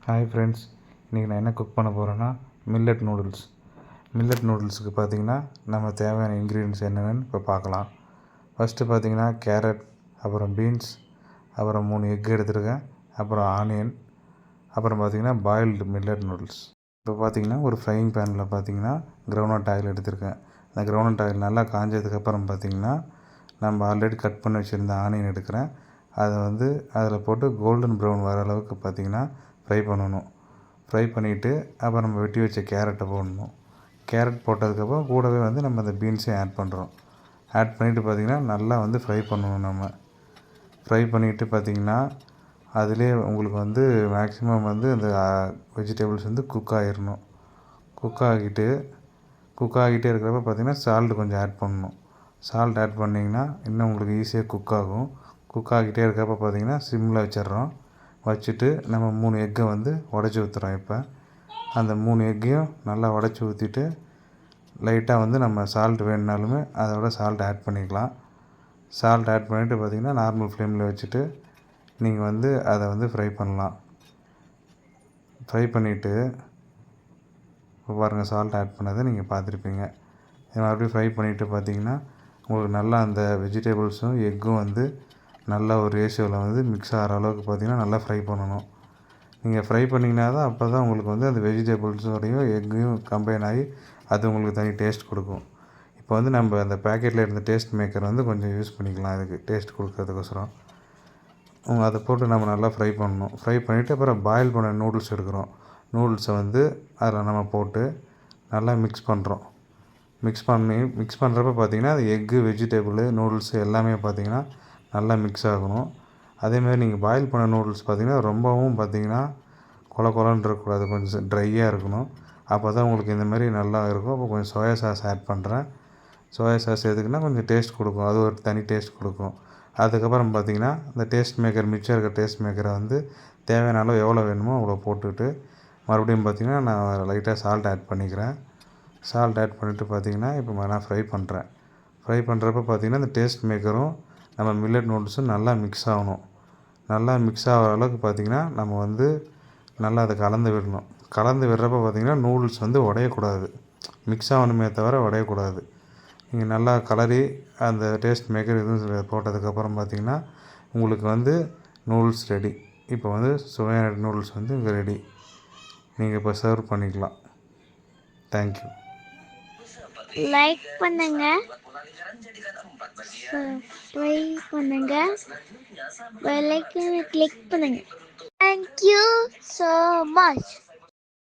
Hi friends, இன்றைக்கி நான் என்ன குக் பண்ண போகிறேன்னா மில்லட் நூடுல்ஸ். மில்லட் நூடுல்ஸுக்கு பார்த்திங்கன்னா நம்ம தேவையான இன்க்ரீடியன்ட்ஸ் என்னென்னு இப்போ பார்க்கலாம். ஃபஸ்ட்டு பார்த்திங்கன்னா கேரட், அப்புறம் பீன்ஸ், அப்புறம் 3 எக் எடுத்துருக்கேன், அப்புறம் ஆனியன், அப்புறம் பார்த்திங்கன்னா பாயில்டு மில்லட் நூடுல்ஸ். இப்போ பார்த்திங்கன்னா ஒரு ஃப்ரையிங் பேனில் பார்த்திங்கன்னா கிரவுண்ட்நட் ஆயில் எடுத்திருக்கேன். அந்த கிரவுண்ட்நட் ஆயில் நல்லா காஞ்சதுக்கப்புறம் பார்த்திங்கன்னா நம்ம ஆல்ரெடி கட் பண்ணி வச்சுருந்த ஆனியன் எடுக்கிறேன். அதை அதில் போட்டு கோல்டன் ப்ரௌன் வர அளவுக்கு பார்த்திங்கன்னா ஃப்ரை பண்ணணும். ஃப்ரை பண்ணிவிட்டு அப்புறம் நம்ம வெட்டி வச்ச கேரட்டை போடணும். கேரட் போட்டதுக்கப்புறம் கூடவே நம்ம அந்த பீன்ஸையும் ஆட் பண்ணுறோம். ஆட் பண்ணிவிட்டு பார்த்திங்கன்னா நல்லா ஃப்ரை பண்ணணும். நம்ம ஃப்ரை பண்ணிவிட்டு பார்த்திங்கன்னா அதிலே உங்களுக்கு மேக்ஸிமம் அந்த வெஜிடபிள்ஸ் குக் ஆகிடணும். குக் ஆகிட்டே இருக்கிறப்ப பார்த்திங்கன்னா சால்ட்டு கொஞ்சம் ஆட் பண்ணணும். சால்ட் ஆட் பண்ணிங்கன்னா இன்னும் உங்களுக்கு ஈஸியாக குக் ஆகும். குக் ஆகிட்டே இருக்கிறப்ப பார்த்திங்கன்னா சிம்மில் வச்சுட்டு நம்ம 3 எக்கை உடச்சி ஊற்றுறோம். இப்போ அந்த 3 எக்கையும் நல்லா உடச்சி ஊற்றிட்டு லைட்டாக நம்ம சால்ட் வேணுனாலுமே அதோட சால்ட் ஆட் பண்ணிக்கலாம். சால்ட் ஆட் பண்ணிவிட்டு பார்த்திங்கன்னா நார்மல் ஃப்ளேமில் வச்சுட்டு நீங்கள் அதை ஃப்ரை பண்ணலாம். ஃப்ரை பண்ணிவிட்டு இப்போ பாருங்கள், சால்ட் ஆட் பண்ணதை நீங்கள் பார்த்துருப்பீங்க. மறுபடியும் ஃப்ரை பண்ணிவிட்டு பார்த்திங்கன்னா உங்களுக்கு நல்லா அந்த வெஜிடபிள்ஸும் எக்கும் நல்ல ஒரு ரேஷியோவில் மிக்ஸ் ஆகிற அளவுக்கு பார்த்திங்கன்னா நல்லா ஃப்ரை பண்ணணும். நீங்கள் ஃப்ரை பண்ணிங்கன்னா தான் அப்போ தான் உங்களுக்கு அந்த வெஜிடபிள்ஸோடையும் எக்கையும் கம்பைன் ஆகி அது உங்களுக்கு தனி டேஸ்ட் கொடுக்கும். இப்போ நம்ம அந்த பேக்கெட்டில் இருந்த டேஸ்ட் மேக்கர் கொஞ்சம் யூஸ் பண்ணிக்கலாம் அதுக்கு டேஸ்ட் கொடுக்கறதுக்கோசரம். அதை போட்டு நம்ம நல்லா ஃப்ரை பண்ணணும். ஃப்ரை பண்ணிவிட்டு அப்புறம் பாயில் பண்ண நூடுல்ஸ் எடுக்கிறோம். நூடுல்ஸை அதில் நம்ம போட்டு நல்லா மிக்ஸ் பண்ணுறோம். மிக்ஸ் பண்ணுறப்ப பார்த்திங்கன்னா அது எக்கு, வெஜிடபிள், நூடுல்ஸு எல்லாமே பார்த்திங்கன்னா நல்லா மிக்ஸ் ஆகணும். அதேமாதிரி நீங்கள் பாயில் பண்ண நூடுல்ஸ் பார்த்திங்கன்னா ரொம்பவும் பார்த்திங்கன்னா கொல கொலன்னு இருக்கக்கூடாது, கொஞ்சம் ட்ரையாக இருக்கணும். அப்போ தான் உங்களுக்கு இந்தமாதிரி நல்லா இருக்கும். அப்போ கொஞ்சம் சோயா சாஸ் ஆட் பண்ணுறேன். சோயா சாஸ் எதுக்குன்னா கொஞ்சம் டேஸ்ட் கொடுக்கும், அது ஒரு தனி டேஸ்ட் கொடுக்கும். அதுக்கப்புறம் பார்த்திங்கன்னா இந்த டேஸ்ட் மேக்கர், மிச்சம் இருக்க டேஸ்ட் மேக்கரை தேவையான அளவு எவ்வளோ வேணுமோ அவ்வளோ போட்டுட்டு மறுபடியும் பார்த்திங்கன்னா நான் லைட்டாக சால்ட் ஆட் பண்ணிக்கிறேன். சால்ட் ஆட் பண்ணிவிட்டு பார்த்திங்கன்னா இப்போ நான் ஃப்ரை பண்ணுறேன். ஃப்ரை பண்ணுறப்ப பார்த்திங்கன்னா இந்த டேஸ்ட் மேக்கரும் நம்ம மில்லட் நூடுல்ஸும் நல்லா மிக்ஸ் ஆகணும். நல்லா மிக்ஸ் ஆகிற அளவுக்கு பார்த்திங்கன்னா நம்ம நல்லா அதை கலந்து விடணும். கலந்து விடுறப்ப பார்த்திங்கன்னா நூடுல்ஸ் உடையக்கூடாது, மிக்ஸ் ஆகணுமே தவிர உடையக்கூடாது. நீங்கள் நல்லா கலரி அந்த டேஸ்ட் மேக்கர் எதுவும் போட்டதுக்கப்புறம் பார்த்திங்கன்னா உங்களுக்கு நூடுல்ஸ் ரெடி. இப்போ சுவையான நூடுல்ஸ் இங்கே ரெடி. நீங்கள் இப்போ சர்வ் பண்ணிக்கலாம். தேங்க்யூ. லைக் பண்ணுங்க, சப்ஸ்கிரைப் பண்ணுங்க, பெல் ஐகானை கிளிக் பண்ணுங்க. Thank you so much.